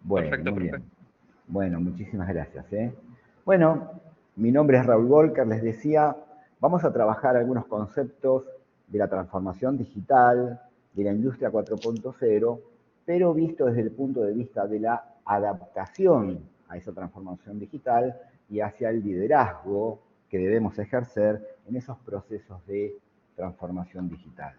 Bueno, Perfecto, muy bien. perfecto. Bueno, muchísimas gracias. Bueno, mi nombre es Raúl Volcker, les decía, vamos a trabajar algunos conceptos de la transformación digital, de la industria 4.0, pero visto desde el punto de vista de la adaptación a esa transformación digital y hacia el liderazgo que debemos ejercer en esos procesos de transformación digital.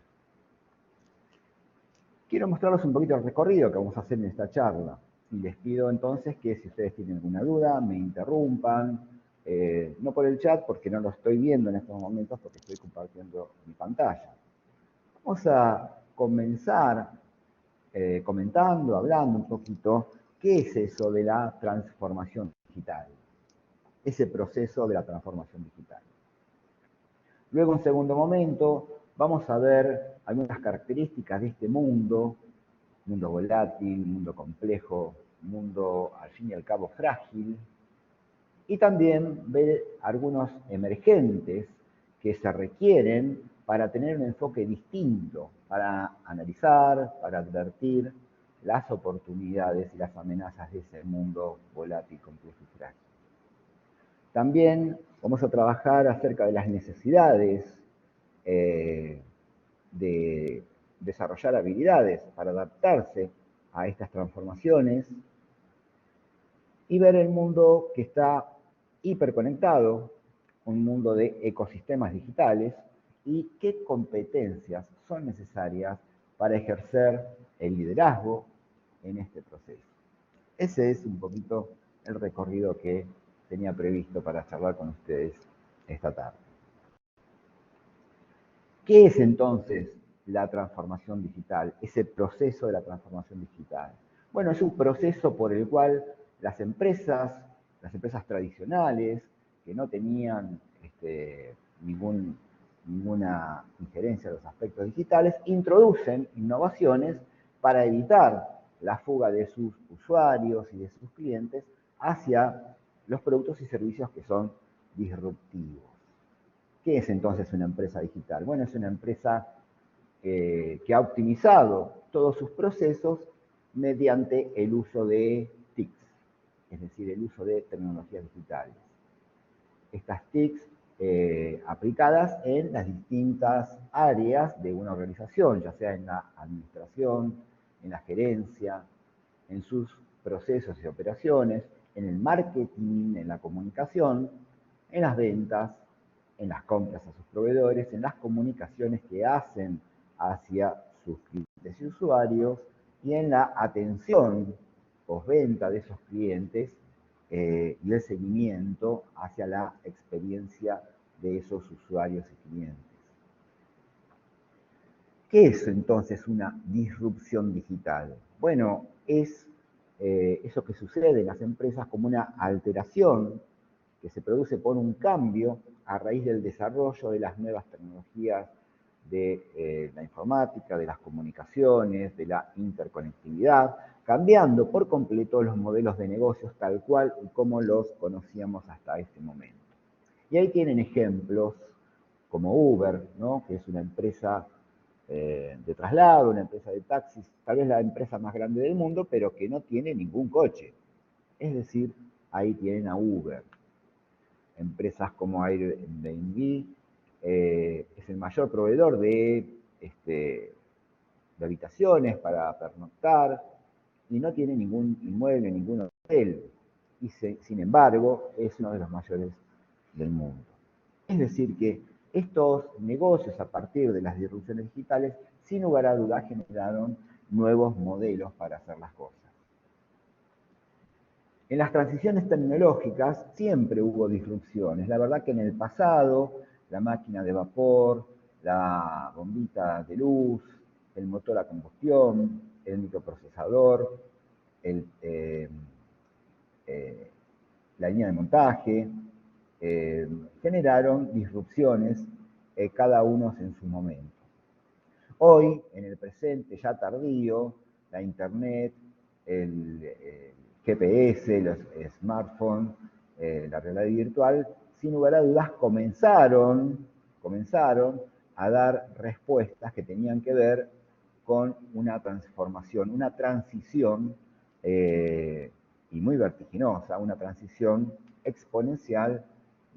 Quiero mostrarles un poquito el recorrido que vamos a hacer en esta charla. Y les pido entonces que si ustedes tienen alguna duda, me interrumpan. No por el chat, porque no lo estoy viendo en estos momentos, porque estoy compartiendo mi pantalla. Vamos a comenzar comentando, hablando un poquito, qué es eso de la transformación digital. Ese proceso de la transformación digital. Luego, en segundo momento, vamos a ver algunas características de este mundo volátil, mundo complejo, mundo al fin y al cabo frágil, y también ver algunos emergentes que se requieren para tener un enfoque distinto, para analizar, para advertir las oportunidades y las amenazas de ese mundo volátil, complejo y frágil. También vamos a trabajar acerca de las necesidades de desarrollar habilidades para adaptarse a estas transformaciones y ver el mundo que está hiperconectado, un mundo de ecosistemas digitales y qué competencias son necesarias para ejercer el liderazgo en este proceso. Ese es un poquito el recorrido que tenía previsto para charlar con ustedes esta tarde. ¿Qué es entonces la transformación digital? Ese proceso de la transformación digital. Bueno, es un proceso por el cual las empresas tradicionales, que no tenían ninguna injerencia en los aspectos digitales, introducen innovaciones para evitar la fuga de sus usuarios y de sus clientes hacia los productos y servicios que son disruptivos. ¿Qué es entonces una empresa digital? Bueno, es una empresa que ha optimizado todos sus procesos mediante el uso de TICs, es decir, el uso de tecnologías digitales. Estas TICs aplicadas en las distintas áreas de una organización, ya sea en la administración, en la gerencia, en sus procesos y operaciones, en el marketing, en la comunicación, en las ventas, en las compras a sus proveedores, en las comunicaciones que hacen hacia sus clientes y usuarios y en la atención postventa de esos clientes y el seguimiento hacia la experiencia de esos usuarios y clientes. ¿Qué es entonces una disrupción digital? Bueno, es eso que sucede en las empresas como una alteración que se produce por un cambio a raíz del desarrollo de las nuevas tecnologías de la informática, de las comunicaciones, de la interconectividad, cambiando por completo los modelos de negocios tal cual y como los conocíamos hasta este momento. Y ahí tienen ejemplos como Uber, ¿no? Que es una empresa de traslado, una empresa de taxis, tal vez la empresa más grande del mundo, pero que no tiene ningún coche. Es decir, ahí tienen a Uber. Empresas como Airbnb es el mayor proveedor de habitaciones para pernoctar y no tiene ningún inmueble, ningún hotel. Y sin embargo, es uno de los mayores del mundo. Es decir, que estos negocios, a partir de las disrupciones digitales, sin lugar a dudas generaron nuevos modelos para hacer las cosas. En las transiciones tecnológicas siempre hubo disrupciones. La verdad que en el pasado, la máquina de vapor, la bombita de luz, el motor a combustión, el microprocesador, la línea de montaje, generaron disrupciones, cada uno en su momento. Hoy, en el presente ya tardío, la internet, el GPS, los smartphones, la realidad virtual, sin lugar a dudas comenzaron a dar respuestas que tenían que ver con una transformación, una transición y muy vertiginosa, una transición exponencial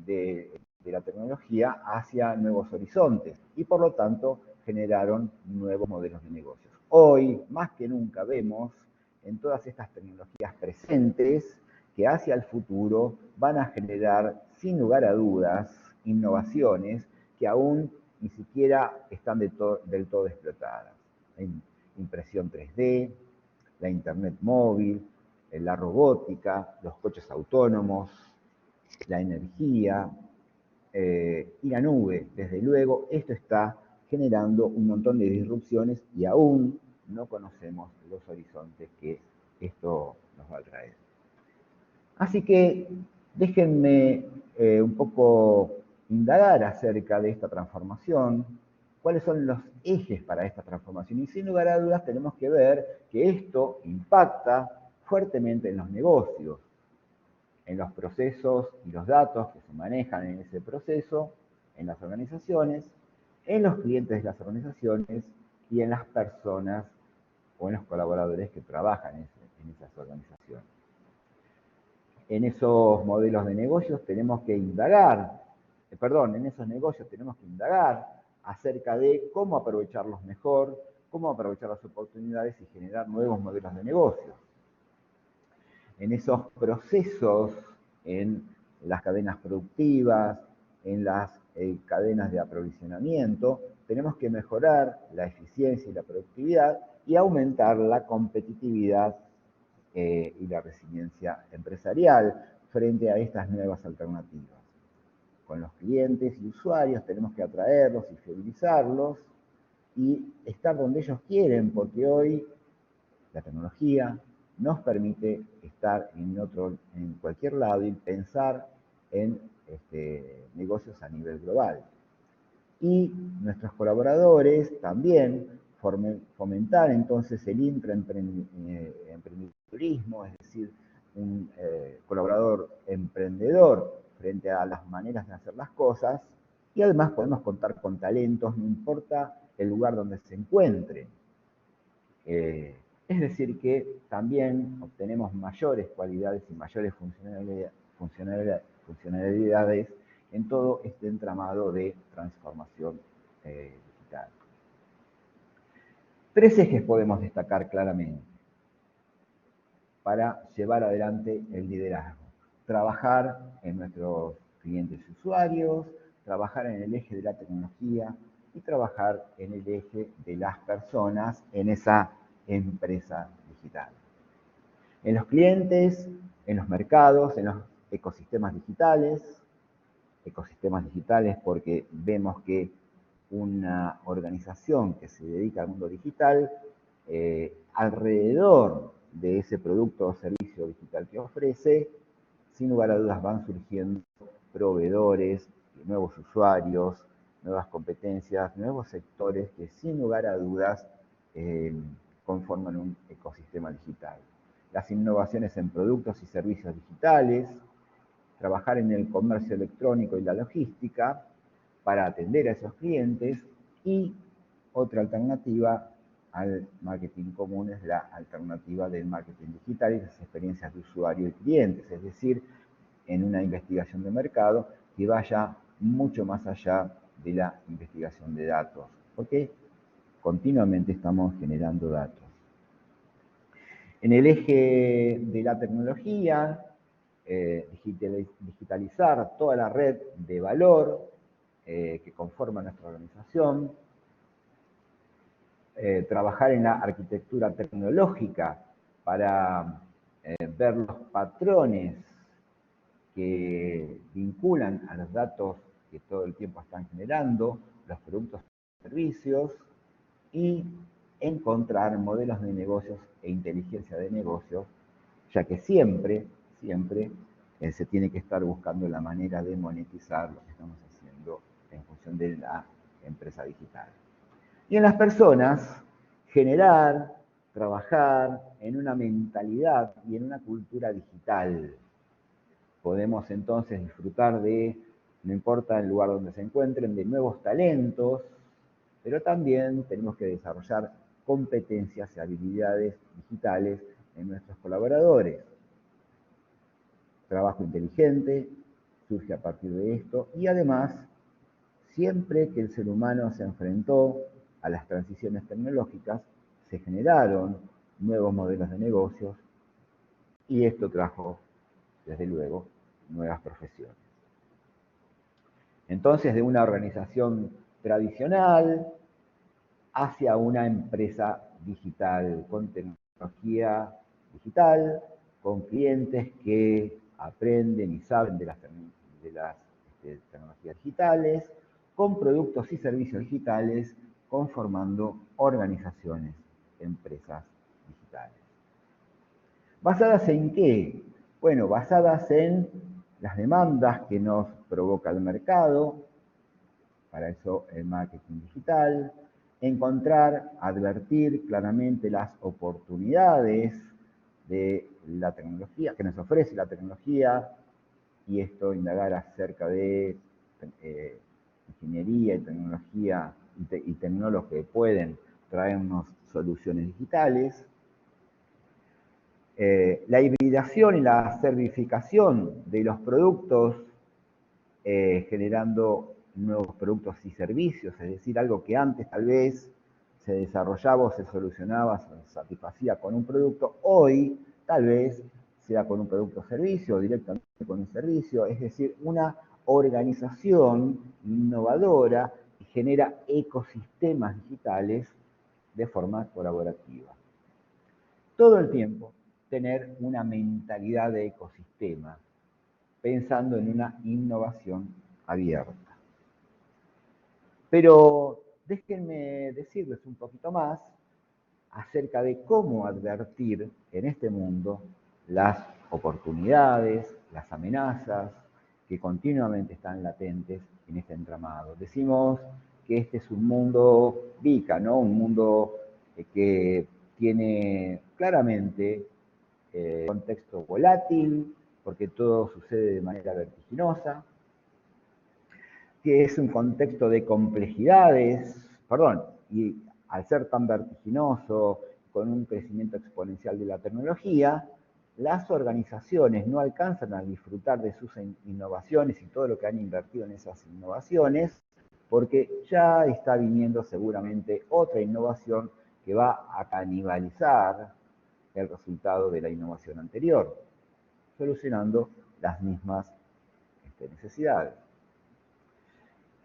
de la tecnología hacia nuevos horizontes y por lo tanto generaron nuevos modelos de negocios. Hoy, más que nunca, vemos en todas estas tecnologías presentes que hacia el futuro van a generar, sin lugar a dudas, innovaciones que aún ni siquiera están del todo explotadas. La impresión 3D, la internet móvil, la robótica, los coches autónomos, la energía y la nube. Desde luego, esto está generando un montón de disrupciones y aún no conocemos los horizontes que esto nos va a traer. Así que déjenme un poco indagar acerca de esta transformación, cuáles son los ejes para esta transformación. Y sin lugar a dudas tenemos que ver que esto impacta fuertemente en los negocios, en los procesos y los datos que se manejan en ese proceso, en las organizaciones, en los clientes de las organizaciones y en las personas o en los colaboradores que trabajan en esas organizaciones. En esos modelos de negocios tenemos que indagar, en esos negocios tenemos que indagar acerca de cómo aprovecharlos mejor, cómo aprovechar las oportunidades y generar nuevos modelos de negocios. En esos procesos, en las cadenas productivas, en las cadenas de aprovisionamiento, tenemos que mejorar la eficiencia y la productividad y aumentar la competitividad y la resiliencia empresarial frente a estas nuevas alternativas. Con los clientes y usuarios tenemos que atraerlos y fidelizarlos y estar donde ellos quieren, porque hoy la tecnología nos permite estar en cualquier lado y pensar en negocios a nivel global. Y nuestros colaboradores también fomentar entonces el intraemprendedurismo, es decir, un colaborador emprendedor frente a las maneras de hacer las cosas, y además podemos contar con talentos, no importa el lugar donde se encuentren. Es decir, que también obtenemos mayores cualidades y mayores funcionalidades en todo este entramado de transformación digital. Tres ejes podemos destacar claramente para llevar adelante el liderazgo. Trabajar en nuestros clientes y usuarios, trabajar en el eje de la tecnología y trabajar en el eje de las personas en esa empresa digital. En los clientes, en los mercados, en los ecosistemas digitales porque vemos que una organización que se dedica al mundo digital, alrededor de ese producto o servicio digital que ofrece, sin lugar a dudas van surgiendo proveedores, nuevos usuarios, nuevas competencias, nuevos sectores que sin lugar a dudas conforman un ecosistema digital. Las innovaciones en productos y servicios digitales, trabajar en el comercio electrónico y la logística para atender a esos clientes y otra alternativa al marketing común es la alternativa del marketing digital y las experiencias de usuario y clientes, es decir, en una investigación de mercado que vaya mucho más allá de la investigación de datos, porque continuamente estamos generando datos. En el eje de la tecnología, digitalizar toda la red de valor que conforma nuestra organización, trabajar en la arquitectura tecnológica para ver los patrones que vinculan a los datos que todo el tiempo están generando, los productos y servicios, y encontrar modelos de negocios e inteligencia de negocios, ya que siempre se tiene que estar buscando la manera de monetizar lo que estamos haciendo en función de la empresa digital. Y en las personas, generar, trabajar en una mentalidad y en una cultura digital. Podemos entonces disfrutar de, no importa el lugar donde se encuentren, de nuevos talentos, pero también tenemos que desarrollar competencias y habilidades digitales en nuestros colaboradores. trabajo inteligente surge a partir de esto, y además, siempre que el ser humano se enfrentó a las transiciones tecnológicas, se generaron nuevos modelos de negocios, y esto trajo, desde luego, nuevas profesiones. Entonces, de una organización tradicional hacia una empresa digital, con tecnología digital, con clientes que aprenden y saben de las tecnologías digitales, con productos y servicios digitales, conformando organizaciones, empresas digitales. ¿Basadas en qué? Bueno, basadas en las demandas que nos provoca el mercado, para eso el marketing digital, encontrar, advertir claramente las oportunidades de la tecnología, que nos ofrece la tecnología, y esto indagar acerca de ingeniería y tecnología y tecnólogos que pueden traernos soluciones digitales. La hibridación y la certificación de los productos, generando nuevos productos y servicios, es decir, algo que antes tal vez se desarrollaba o se solucionaba, se satisfacía con un producto, hoy tal vez sea con un producto o servicio, o directamente con un servicio, es decir, una organización innovadora que genera ecosistemas digitales de forma colaborativa. Todo el tiempo tener una mentalidad de ecosistema, pensando en una innovación abierta. Pero déjenme decirles un poquito más acerca de cómo advertir en este mundo las oportunidades, las amenazas que continuamente están latentes en este entramado. Decimos que este es un mundo VICA, ¿no? Un mundo que tiene claramente contexto volátil, porque todo sucede de manera vertiginosa, que es un contexto de complejidades, y al ser tan vertiginoso, con un crecimiento exponencial de la tecnología, las organizaciones no alcanzan a disfrutar de sus innovaciones y todo lo que han invertido en esas innovaciones, porque ya está viniendo seguramente otra innovación que va a canibalizar el resultado de la innovación anterior, solucionando las mismas necesidades.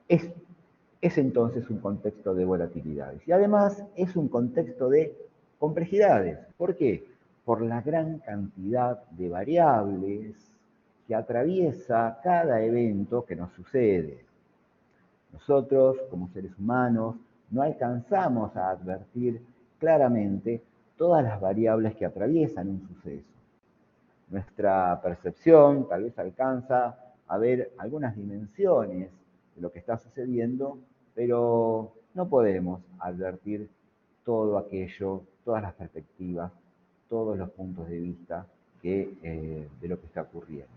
Es entonces un contexto de volatilidades y además es un contexto de complejidades. ¿Por qué? Por la gran cantidad de variables que atraviesa cada evento que nos sucede. Nosotros, como seres humanos, no alcanzamos a advertir claramente todas las variables que atraviesan un suceso. Nuestra percepción tal vez alcanza a ver algunas dimensiones de lo que está sucediendo, pero no podemos advertir todo aquello, todas las perspectivas, todos los puntos de vista de lo que está ocurriendo.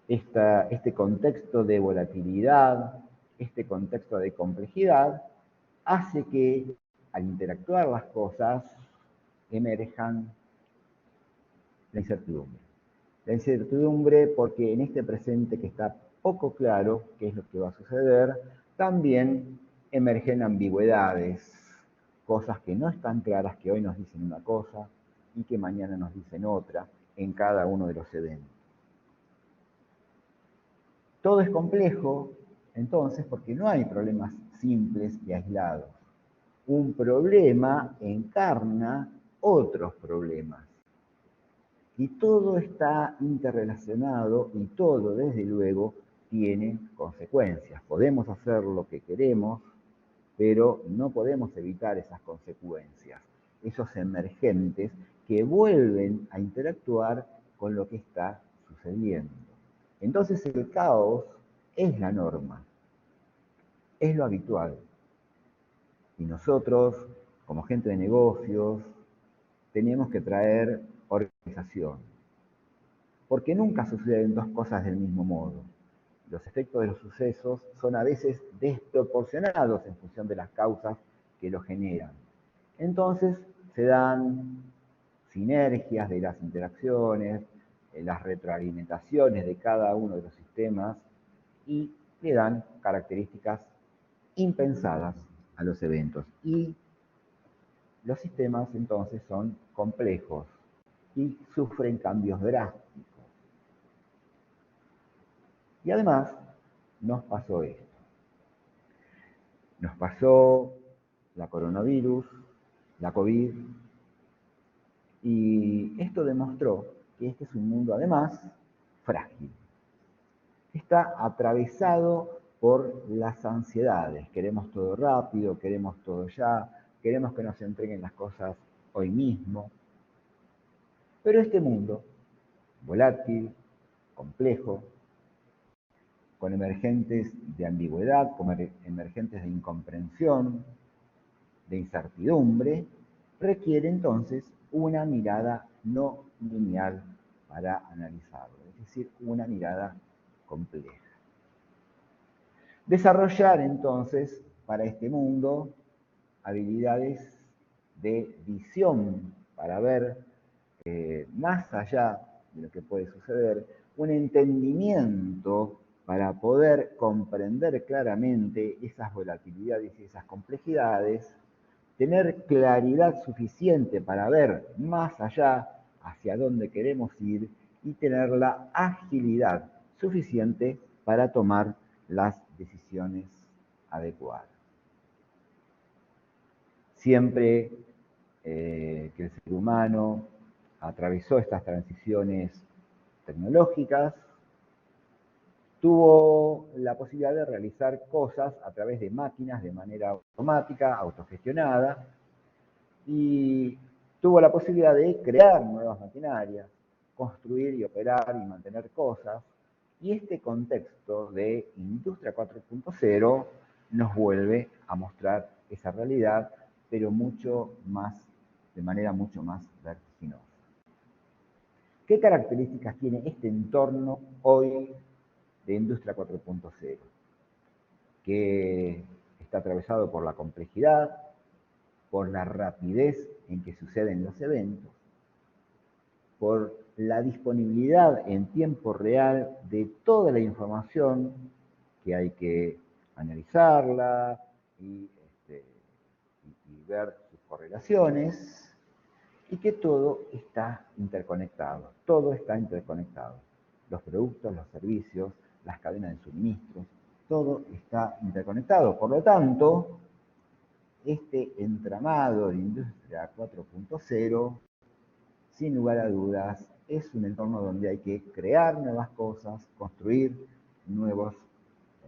Este contexto de volatilidad, este contexto de complejidad, hace que al interactuar las cosas emerjan la incertidumbre. La incertidumbre porque en este presente que está poco claro qué es lo que va a suceder, también emergen ambigüedades, cosas que no están claras, que hoy nos dicen una cosa y que mañana nos dicen otra en cada uno de los eventos. Todo es complejo, entonces, porque no hay problemas simples y aislados. Un problema encarna otros problemas. Y todo está interrelacionado y todo, desde luego, tiene consecuencias. Podemos hacer lo que queremos, pero no podemos evitar esas consecuencias, esos emergentes que vuelven a interactuar con lo que está sucediendo. Entonces el caos es la norma, es lo habitual. Y nosotros, como gente de negocios, tenemos que traer organización. Porque nunca suceden dos cosas del mismo modo. Los efectos de los sucesos son a veces desproporcionados en función de las causas que los generan. Entonces se dan sinergias de las interacciones, las retroalimentaciones de cada uno de los sistemas y le dan características impensadas a los eventos. Y los sistemas entonces son complejos y sufren cambios drásticos. Y además nos pasó esto. Nos pasó la coronavirus, la COVID, y esto demostró que este es un mundo además frágil. Está atravesado por las ansiedades. Queremos todo rápido, queremos todo ya, queremos que nos entreguen las cosas hoy mismo. Pero este mundo, volátil, complejo, con emergentes de ambigüedad, con emergentes de incomprensión, de incertidumbre, requiere entonces una mirada no lineal para analizarlo, es decir, una mirada compleja. Desarrollar entonces para este mundo habilidades de visión para ver más allá de lo que puede suceder, un entendimiento para poder comprender claramente esas volatilidades y esas complejidades, tener claridad suficiente para ver más allá hacia dónde queremos ir y tener la agilidad suficiente para tomar las decisiones adecuadas. Siempre que el ser humano atravesó estas transiciones tecnológicas, tuvo la posibilidad de realizar cosas a través de máquinas de manera automática, autogestionada, y tuvo la posibilidad de crear nuevas maquinarias, construir y operar y mantener cosas, y este contexto de Industria 4.0 nos vuelve a mostrar esa realidad, pero mucho más, de manera mucho más vertiginosa. ¿Qué características tiene este entorno hoy de Industria 4.0? Que está atravesado por la complejidad, por la rapidez en que suceden los eventos, por la disponibilidad en tiempo real de toda la información que hay que analizarla y ver sus correlaciones, y que todo está interconectado, todo está interconectado. Los productos, los servicios, las cadenas de suministros, todo está interconectado. Por lo tanto, este entramado de Industria 4.0, sin lugar a dudas, es un entorno donde hay que crear nuevas cosas, construir nuevas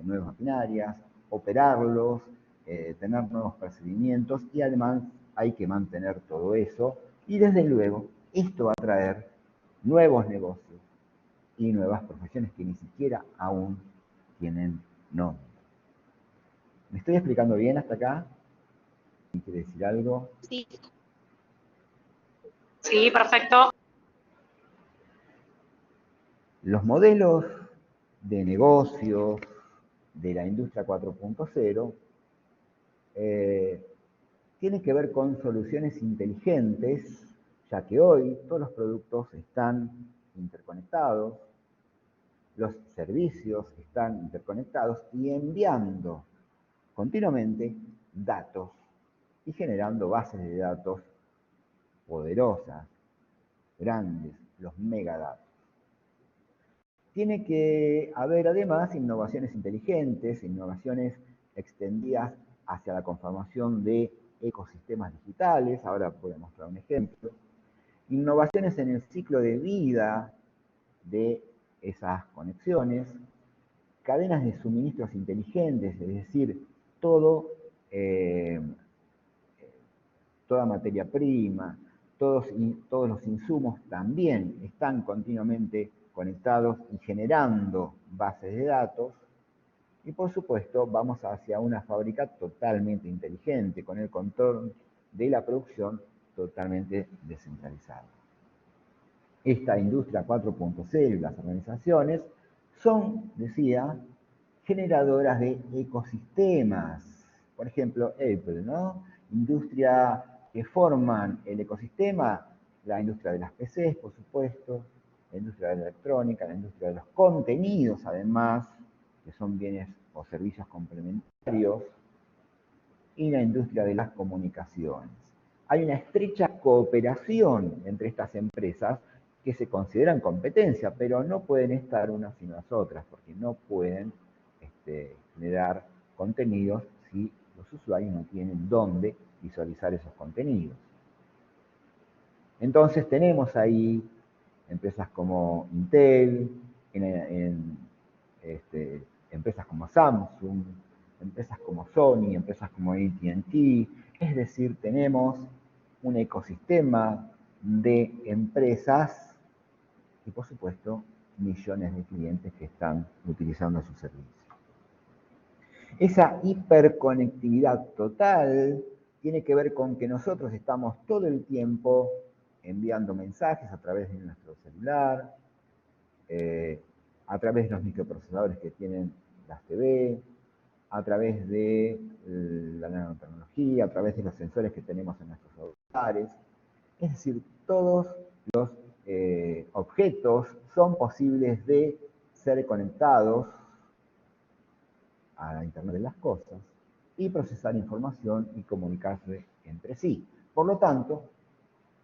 maquinarias, operarlos, tener nuevos procedimientos y además hay que mantener todo eso y desde luego esto va a traer nuevos negocios y nuevas profesiones que ni siquiera aún tienen nombre. ¿Me estoy explicando bien hasta acá? ¿Quiere decir algo? Sí. Sí, perfecto. Los modelos de negocio de la industria 4.0 tienen que ver con soluciones inteligentes, ya que hoy todos los productos están interconectados, los servicios están interconectados y enviando continuamente datos y generando bases de datos poderosas, grandes, los megadatos. Tiene que haber además innovaciones inteligentes, innovaciones extendidas hacia la conformación de ecosistemas digitales, ahora voy a mostrar un ejemplo, innovaciones en el ciclo de vida de esas conexiones, cadenas de suministros inteligentes, es decir, toda materia prima, todos los insumos también están continuamente conectados y generando bases de datos. Y por supuesto, vamos hacia una fábrica totalmente inteligente, con el control de la producción totalmente descentralizado. Esta industria 4.0 y las organizaciones son, decía, generadoras de ecosistemas. Por ejemplo, Apple, ¿no? Industria que forman el ecosistema, la industria de las PCs, por supuesto, la industria de la electrónica, la industria de los contenidos, además, que son bienes o servicios complementarios, y la industria de las comunicaciones. Hay una estrecha cooperación entre estas empresas que se consideran competencia, pero no pueden estar unas sin las otras, porque no pueden generar contenidos si los usuarios no tienen dónde visualizar esos contenidos. Entonces tenemos ahí empresas como Intel, empresas como Samsung, empresas como Sony, empresas como AT&T, es decir, tenemos un ecosistema de empresas y, por supuesto, millones de clientes que están utilizando su servicio. Esa hiperconectividad total tiene que ver con que nosotros estamos todo el tiempo enviando mensajes a través de nuestro celular, a través de los microprocesadores que tienen las TV, a través de la nanotecnología, a través de los sensores que tenemos en nuestros celulares. Es decir, todos los objetos son posibles de ser conectados a la Internet de las cosas y procesar información y comunicarse entre sí. Por lo tanto,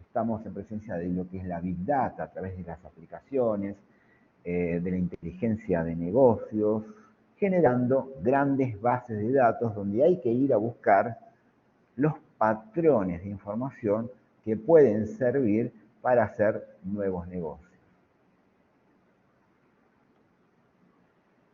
estamos en presencia de lo que es la Big Data a través de las aplicaciones, de la inteligencia de negocios, generando grandes bases de datos donde hay que ir a buscar los patrones de información que pueden servir para hacer nuevos negocios.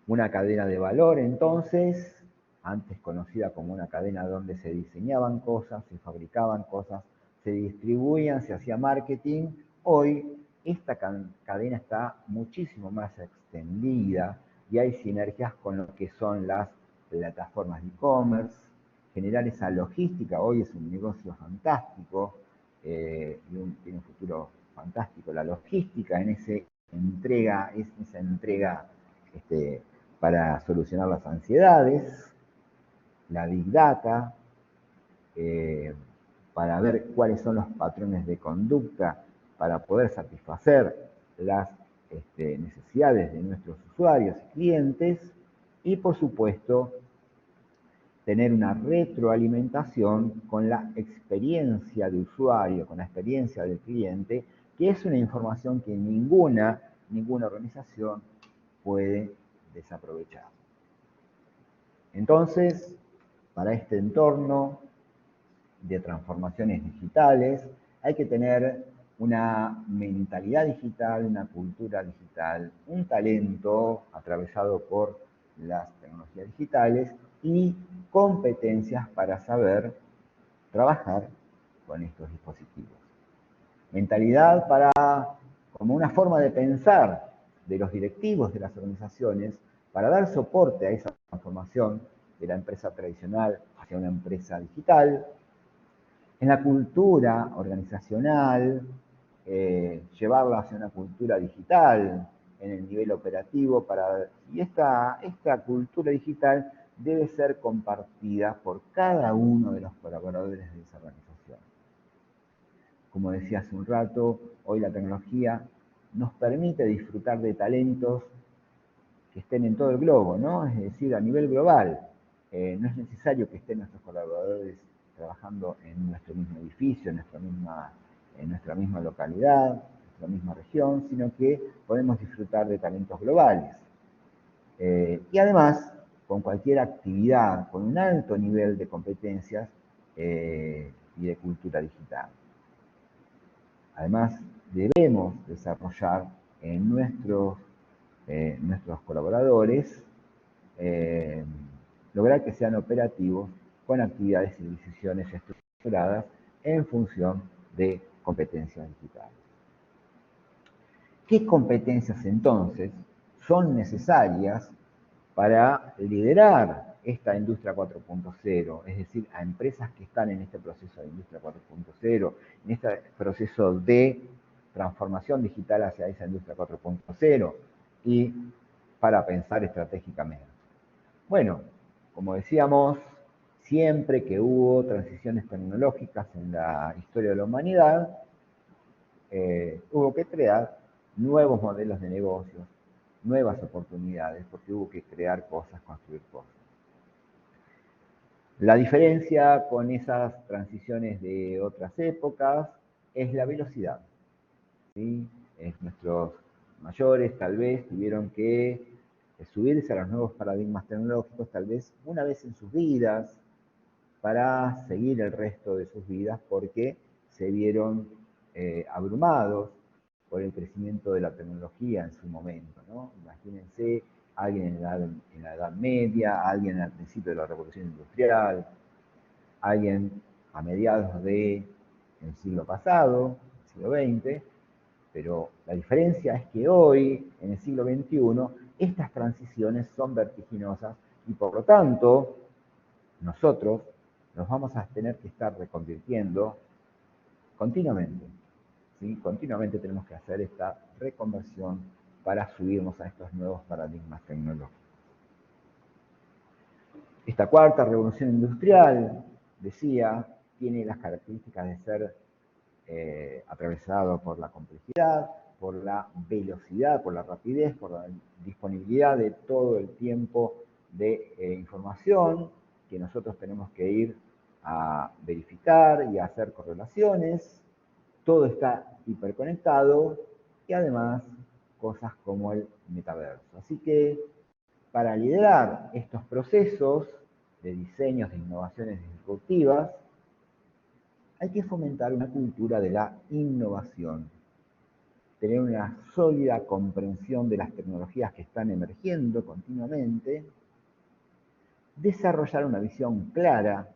Una cadena de valor, entonces, antes conocida como una cadena donde se diseñaban cosas, se fabricaban cosas, se distribuían, se hacía marketing. Hoy esta cadena está muchísimo más extendida y hay sinergias con lo que son las plataformas de e-commerce. Generar esa logística hoy es un negocio fantástico y tiene un futuro fantástico. La logística en esa entrega para solucionar las ansiedades, la Big Data, para ver cuáles son los patrones de conducta para poder satisfacer las necesidades de nuestros usuarios y clientes y, por supuesto, tener una retroalimentación con la experiencia de usuario, con la experiencia del cliente, que es una información que ninguna organización puede desaprovechar. Entonces, para este entorno de transformaciones digitales, hay que tener una mentalidad digital, una cultura digital, un talento atravesado por las tecnologías digitales y competencias para saber trabajar con estos dispositivos. Mentalidad como una forma de pensar de los directivos de las organizaciones para dar soporte a esa transformación de la empresa tradicional hacia una empresa digital. En la cultura organizacional, llevarla hacia una cultura digital en el nivel operativo y esta cultura digital debe ser compartida por cada uno de los colaboradores de esa organización. Como decía hace un rato, hoy la tecnología nos permite disfrutar de talentos que estén en todo el globo, ¿no? Es decir, a nivel global. No es necesario que estén nuestros colaboradores trabajando en nuestro mismo edificio, en nuestra misma localidad, en nuestra misma región, sino que podemos disfrutar de talentos globales. Y además, con cualquier actividad, con un alto nivel de competencias y de cultura digital. Además, debemos desarrollar en nuestros colaboradores lograr que sean operativos con actividades y decisiones estructuradas en función de competencias digitales. ¿Qué competencias entonces son necesarias para liderar esta industria 4.0? Es decir, a empresas que están en este proceso de industria 4.0, en este proceso de transformación digital hacia esa industria 4.0 y para pensar estratégicamente. Bueno, como decíamos, siempre que hubo transiciones tecnológicas en la historia de la humanidad, hubo que crear nuevos modelos de negocios, nuevas oportunidades, porque hubo que crear cosas, construir cosas. La diferencia con esas transiciones de otras épocas es la velocidad, ¿sí? Nuestros mayores tal vez tuvieron que subirse a los nuevos paradigmas tecnológicos tal vez una vez en sus vidas para seguir el resto de sus vidas porque se vieron abrumados por el crecimiento de la tecnología en su momento, ¿no? Imagínense alguien en la Edad Media, alguien al principio de la Revolución Industrial, alguien a mediados del siglo pasado, siglo XX, pero la diferencia es que hoy, en el siglo XXI, estas transiciones son vertiginosas y por lo tanto nosotros nos vamos a tener que estar reconvirtiendo continuamente. ¿Sí? Continuamente tenemos que hacer esta reconversión para subirnos a estos nuevos paradigmas tecnológicos. Esta cuarta revolución industrial, decía, tiene las características de ser atravesado por la complejidad, por la velocidad, por la rapidez, por la disponibilidad de todo el tiempo de información que nosotros tenemos que ir a verificar y a hacer correlaciones. Todo está hiperconectado y además cosas como el metaverso. Así que para liderar estos procesos de diseños de innovaciones disruptivas, hay que fomentar una cultura de la innovación, tener una sólida comprensión de las tecnologías que están emergiendo continuamente, desarrollar una visión clara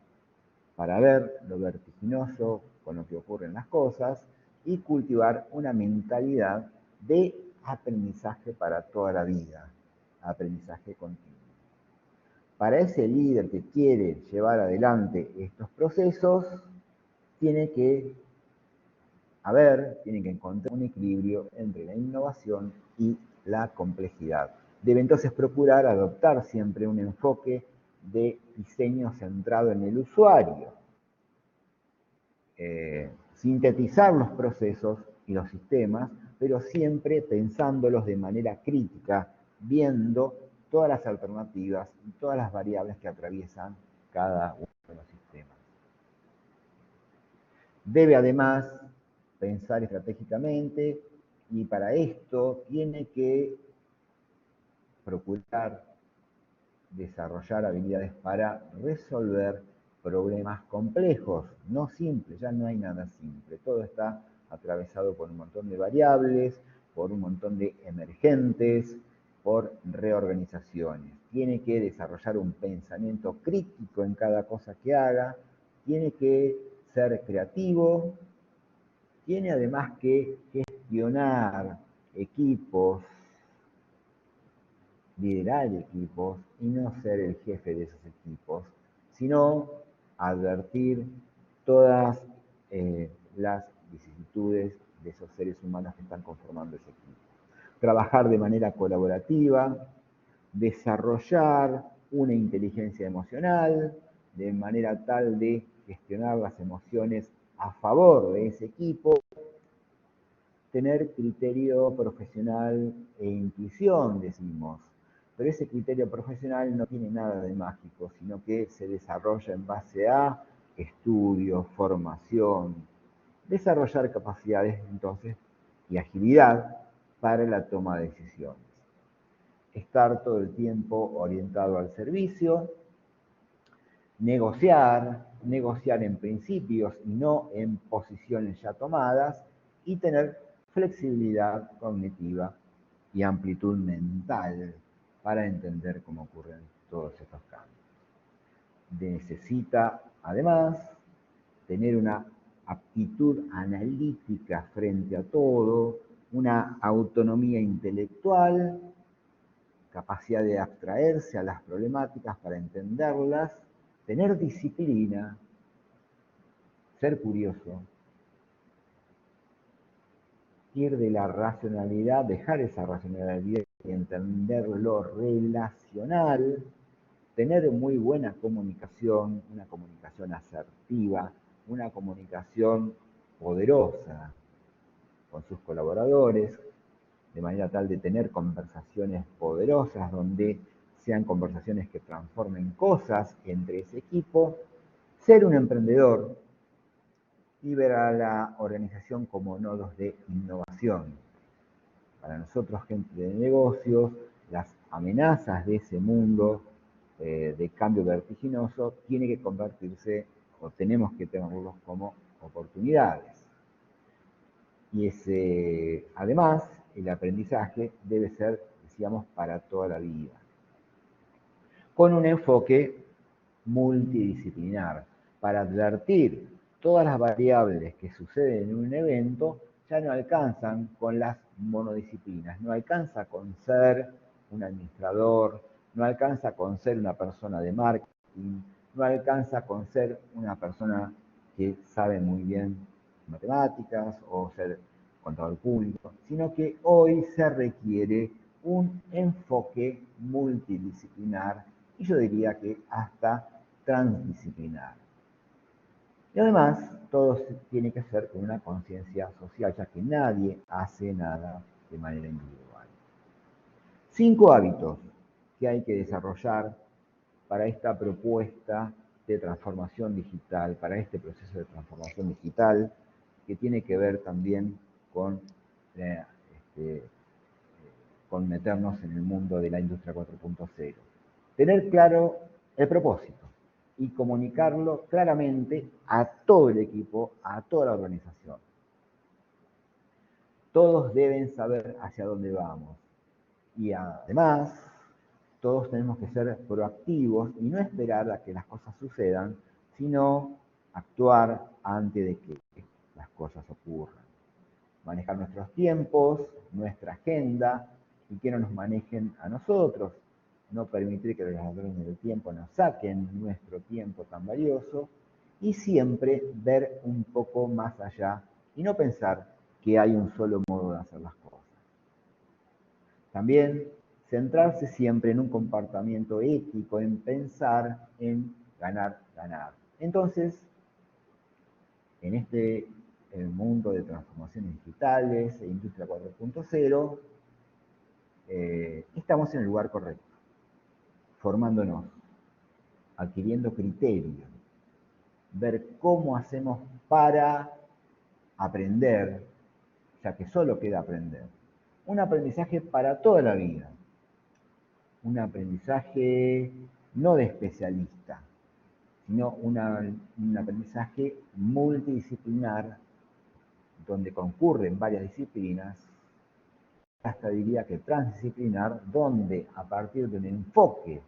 para ver lo vertiginoso con lo que ocurren las cosas y cultivar una mentalidad de aprendizaje para toda la vida, aprendizaje continuo. Para ese líder que quiere llevar adelante estos procesos, tiene que tienen que encontrar un equilibrio entre la innovación y la complejidad. Debe entonces procurar adoptar siempre un enfoque de diseño centrado en el usuario, sintetizar los procesos y los sistemas, pero siempre pensándolos de manera crítica, viendo todas las alternativas y todas las variables que atraviesan cada uno de los sistemas. Debe además pensar estratégicamente y para esto tiene que procurar desarrollar habilidades para resolver problemas complejos, no simples, ya no hay nada simple, todo está atravesado por un montón de variables, por un montón de emergentes, por reorganizaciones. Tiene que desarrollar un pensamiento crítico en cada cosa que haga, tiene que ser creativo, tiene además que gestionar equipos, liderar equipos y no ser el jefe de esos equipos, sino advertir todas las vicisitudes de esos seres humanos que están conformando ese equipo. Trabajar de manera colaborativa, desarrollar una inteligencia emocional, de manera tal de gestionar las emociones a favor de ese equipo, tener criterio profesional e intuición, decimos. Pero ese criterio profesional no tiene nada de mágico, sino que se desarrolla en base a estudio, formación, desarrollar capacidades entonces y agilidad para la toma de decisiones. Estar todo el tiempo orientado al servicio, negociar en principios y no en posiciones ya tomadas, y tener flexibilidad cognitiva y amplitud mental para entender cómo ocurren todos estos cambios. Necesita, además, tener una aptitud analítica frente a todo, una autonomía intelectual, capacidad de abstraerse a las problemáticas para entenderlas, tener disciplina, ser curioso, ir de la racionalidad, dejar esa racionalidad y entender lo relacional, tener muy buena comunicación, una comunicación asertiva, una comunicación poderosa con sus colaboradores, de manera tal de tener conversaciones poderosas, donde sean conversaciones que transformen cosas entre ese equipo, ser un emprendedor y ver a la organización como nodos de innovación. Para nosotros, gente de negocios, las amenazas de ese mundo de cambio vertiginoso tiene que convertirse, o tenemos que tenerlos como oportunidades. Y además, el aprendizaje debe ser, decíamos, para toda la vida, con un enfoque multidisciplinar, para advertir todas las variables que suceden en un evento. Ya no alcanzan con las monodisciplinas, no alcanza con ser un administrador, no alcanza con ser una persona de marketing, no alcanza con ser una persona que sabe muy bien matemáticas o ser contador público, sino que hoy se requiere un enfoque multidisciplinar y yo diría que hasta transdisciplinar. Y además, todo tiene que ser con una conciencia social, ya que nadie hace nada de manera individual. 5 hábitos que hay que desarrollar para esta propuesta de transformación digital, para este proceso de transformación digital, que tiene que ver también con, con meternos en el mundo de la industria 4.0. Tener claro el propósito y comunicarlo claramente a todo el equipo, a toda la organización. Todos deben saber hacia dónde vamos. Y además, todos tenemos que ser proactivos y no esperar a que las cosas sucedan, sino actuar antes de que las cosas ocurran. Manejar nuestros tiempos, nuestra agenda y que no nos manejen a nosotros. No permitir que los ladrones del tiempo nos saquen nuestro tiempo tan valioso y siempre ver un poco más allá y no pensar que hay un solo modo de hacer las cosas. También centrarse siempre en un comportamiento ético, en pensar en ganar, ganar. Entonces, en este mundo de transformaciones digitales e industria 4.0, estamos en el lugar correcto, formándonos, adquiriendo criterio, ver cómo hacemos para aprender, ya que solo queda aprender. Un aprendizaje para toda la vida, un aprendizaje no de especialista, sino un aprendizaje multidisciplinar donde concurren varias disciplinas, hasta diría que transdisciplinar, donde a partir de un enfoque,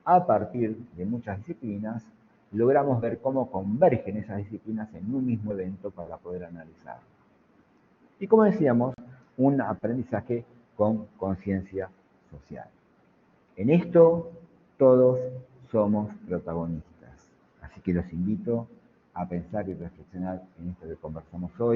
a partir de muchas disciplinas, logramos ver cómo convergen esas disciplinas en un mismo evento para poder analizar. Y como decíamos, un aprendizaje con conciencia social. En esto todos somos protagonistas, así que los invito a pensar y reflexionar en esto que conversamos hoy.